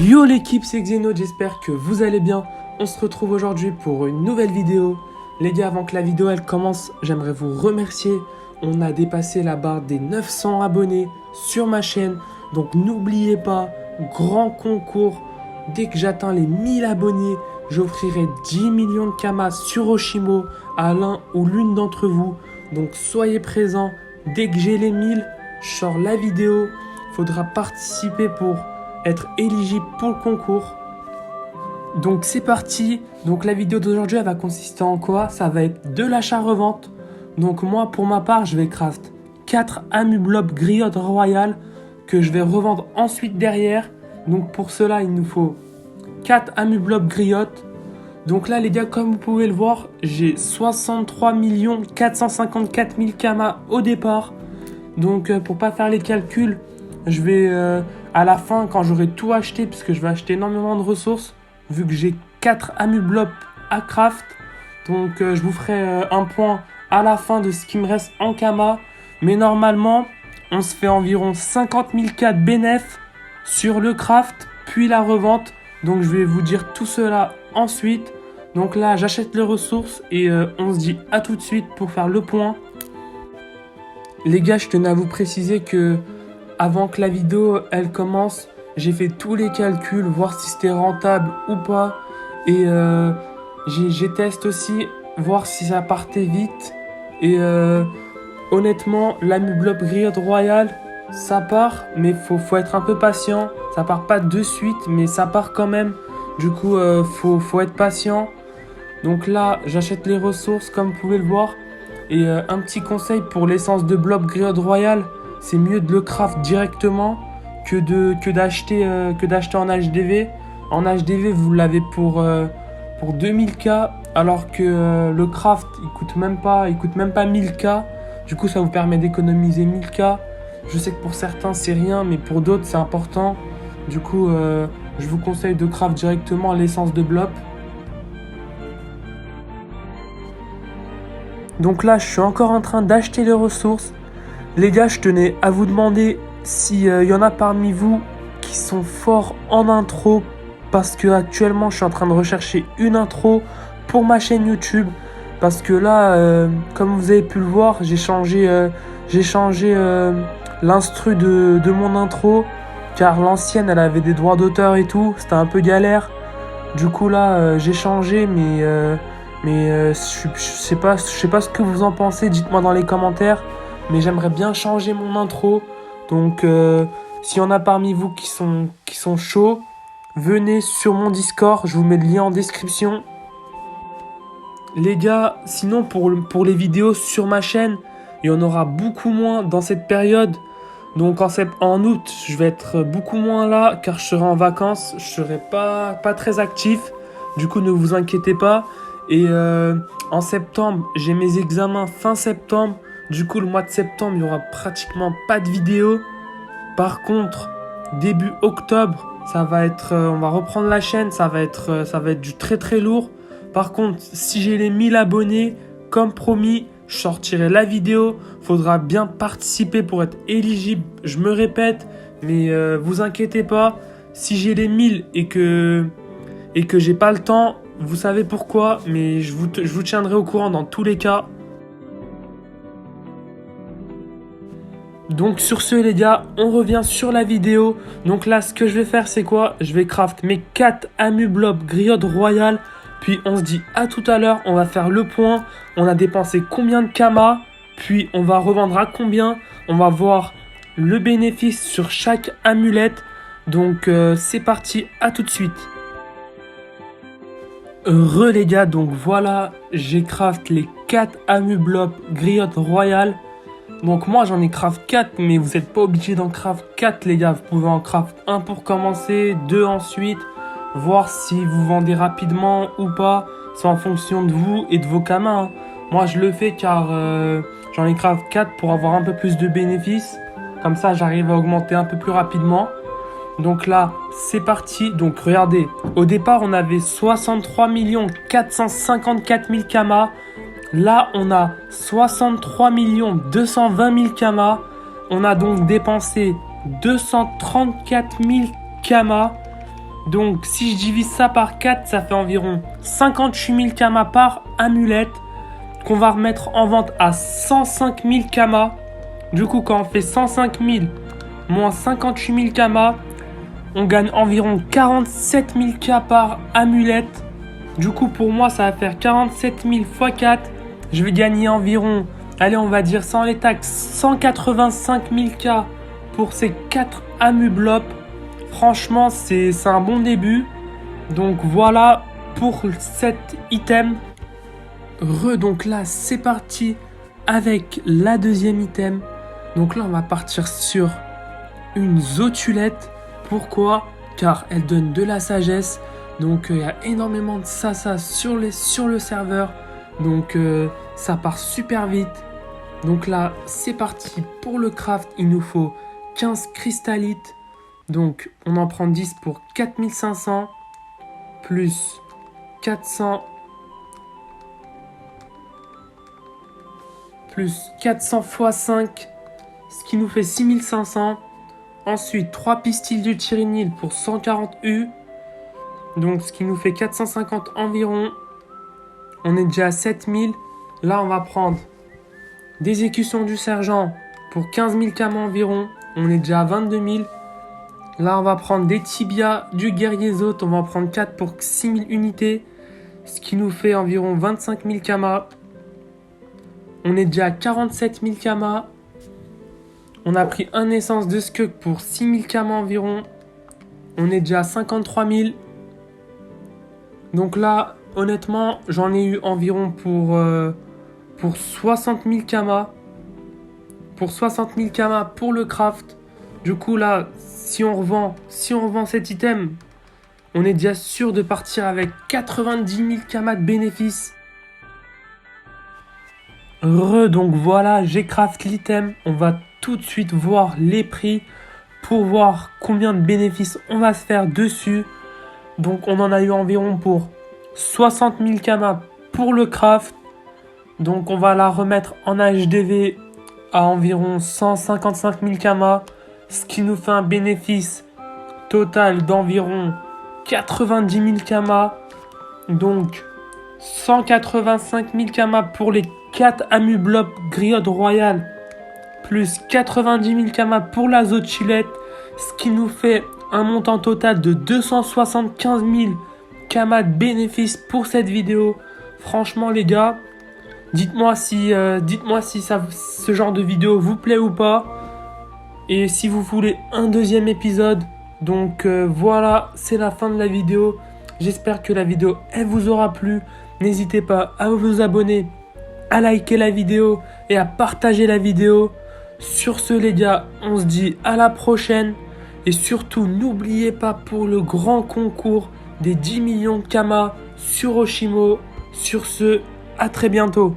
Yo l'équipe, c'est Xeno, j'espère que vous allez bien. On se retrouve aujourd'hui pour une nouvelle vidéo. Les gars, avant que la vidéo elle commence, j'aimerais vous remercier. On a dépassé la barre des 900 abonnés sur ma chaîne. Donc n'oubliez pas, grand concours. Dès que j'atteins les 1000 abonnés, j'offrirai 10 millions de kamas sur Oshimo à l'un ou l'une d'entre vous. Donc soyez présents. Dès que j'ai les 1000, je sors la vidéo. Faudra participer pour être éligible pour le concours. Donc c'est parti. Donc la vidéo d'aujourd'hui elle va consister en quoi? Ça va être de l'achat-revente. Donc moi pour ma part je vais craft 4 Amu-Blob Griotte Royale que je vais revendre ensuite derrière. Donc pour cela il nous faut 4 Amu-Blob Griotte. Donc là les gars, comme vous pouvez le voir, j'ai 63 454 000 kamas au départ. Donc pour pas faire les calculs, je vais à la fin, quand j'aurai tout acheté, puisque je vais acheter énormément de ressources, vu que j'ai 4 Amu-Blob à craft. Donc je vous ferai un point à la fin de ce qui me reste en kama. Mais normalement, on se fait environ 50 000 K de bénéf sur le craft, puis la revente. Donc je vais vous dire tout cela ensuite. Donc là, j'achète les ressources et on se dit à tout de suite pour faire le point. Les gars, je tenais à vous préciser que avant que la vidéo elle commence, j'ai fait tous les calculs, voir si c'était rentable ou pas. Et j'ai testé aussi, voir si ça partait vite. Et honnêtement, l'Amu-Blob Griotte Royale, ça part, mais faut être un peu patient. Ça part pas de suite, mais ça part quand même. Du coup, faut être patient. Donc là, j'achète les ressources, comme vous pouvez le voir. Et un petit conseil pour l'essence de Blob Griotte Royale, c'est mieux de le craft directement que d'acheter en HDV. En HDV, vous l'avez pour 2000K, alors que le craft, il coûte même pas 1000K. Du coup, ça vous permet d'économiser 1000K. Je sais que pour certains, c'est rien, mais pour d'autres, c'est important. Du coup, je vous conseille de craft directement l'essence de Blob. Donc là, je suis encore en train d'acheter les ressources. Les gars, je tenais à vous demander s'il y en a parmi vous qui sont forts en intro, parce que actuellement je suis en train de rechercher une intro pour ma chaîne YouTube, parce que là, comme vous avez pu le voir, j'ai changé l'instru de mon intro, car l'ancienne elle avait des droits d'auteur et tout, c'était un peu galère. Du coup là, j'ai changé, mais je sais pas ce que vous en pensez, dites-moi dans les commentaires. Mais j'aimerais bien changer mon intro. Donc s'il y en a parmi vous qui sont chauds, venez sur mon Discord, je vous mets le lien en description. Les gars, sinon pour les vidéos sur ma chaîne, il y en aura beaucoup moins dans cette période. Donc en août, je vais être beaucoup moins là, car je serai en vacances, je serai pas très actif. Du coup, ne vous inquiétez pas. Et en septembre, j'ai mes examens fin septembre. Du coup, le mois de septembre, il n'y aura pratiquement pas de vidéo. Par contre, début octobre, ça va être, on va reprendre la chaîne. Ça va être du très très lourd. Par contre, si j'ai les 1000 abonnés, comme promis, je sortirai la vidéo. Faudra bien participer pour être éligible. Je me répète, mais vous inquiétez pas. Si j'ai les 1000 et que j'ai pas le temps, vous savez pourquoi, mais je vous tiendrai au courant dans tous les cas. Donc sur ce les gars, on revient sur la vidéo. Donc là ce que je vais faire c'est quoi? Je vais craft mes 4 Amu-Blob Griotte Royale. Puis on se dit à tout à l'heure, on va faire le point. On a dépensé combien de kamas, puis on va revendre à combien. On va voir le bénéfice sur chaque amulette. Donc c'est parti, à tout de suite. Les gars, donc voilà, j'ai craft les 4 Amu-Blob Griotte Royale. Donc moi j'en ai craft 4, mais vous n'êtes pas obligé d'en craft 4 les gars. Vous pouvez en craft 1 pour commencer, 2 ensuite. Voir si vous vendez rapidement ou pas. C'est en fonction de vous et de vos kamas. Hein. Moi je le fais car j'en ai craft 4 pour avoir un peu plus de bénéfices. Comme ça j'arrive à augmenter un peu plus rapidement. Donc là, c'est parti. Donc regardez, au départ, on avait 63 454 000 kamas. Là, on a 63 220 000 kamas. On a donc dépensé 234 000 kamas. Donc si je divise ça par 4, ça fait environ 58 000 kamas par amulette qu'on va remettre en vente à 105 000 kamas. Du coup, quand on fait 105 000 moins 58 000 kamas, on gagne environ 47 000 K par amulette. Du coup, pour moi, ça va faire 47 000 x 4. Je vais gagner environ, allez, on va dire sans les taxes, 185 000 K pour ces 4 amublop. Franchement, c'est un bon début. Donc voilà pour cet item. Donc là, c'est parti avec la deuxième item. Donc là, on va partir sur une Zotulette. Pourquoi? Car elle donne de la sagesse. Donc il y a énormément de sasa sur le serveur. Donc ça part super vite. Donc là, c'est parti pour le craft. Il nous faut 15 cristallites. Donc on en prend 10 pour 4500. Plus 400. Plus 400 x 5. Ce qui nous fait 6500. Ensuite, 3 pistils de tyrinyle pour 140 U. Donc, ce qui nous fait 450 environ. On est déjà à 7000. Là, on va prendre des écussons du sergent pour 15 000 kamas environ. On est déjà à 22 000. Là, on va prendre des tibias du guerrier Zot. On va en prendre 4 pour 6000 unités. Ce qui nous fait environ 25 000 kamas. On est déjà à 47 000 kamas. On a pris un essence de skunk pour 6000 kamas environ. On est déjà à 53 000. Donc là, honnêtement, j'en ai eu environ pour 60 000 kamas. Pour 60 000 kamas pour le craft. Du coup là, si on revend cet item, on est déjà sûr de partir avec 90 000 kamas de bénéfices. Donc voilà, j'ai craft l'item. On va tout de suite voir les prix pour voir combien de bénéfices on va se faire dessus. Donc on en a eu environ pour 60 000 kamas pour le craft. Donc on va la remettre en HDV à environ 155 000 kamas. Ce qui nous fait un bénéfice total d'environ 90 000 kamas. Donc 185 000 kamas pour les 4 amublop griotte royale. Plus 90 000 kamas pour la Zotulette. Ce qui nous fait un montant total de 275 000 kamas de bénéfices pour cette vidéo. Franchement les gars, dites-moi si ce genre de vidéo vous plaît ou pas. Et si vous voulez un deuxième épisode. Donc voilà, c'est la fin de la vidéo. J'espère que la vidéo elle vous aura plu. N'hésitez pas à vous abonner, à liker la vidéo et à partager la vidéo. Sur ce les gars, on se dit à la prochaine. Et surtout, n'oubliez pas pour le grand concours des 10 millions de kamas sur Oshimo. Sur ce, à très bientôt.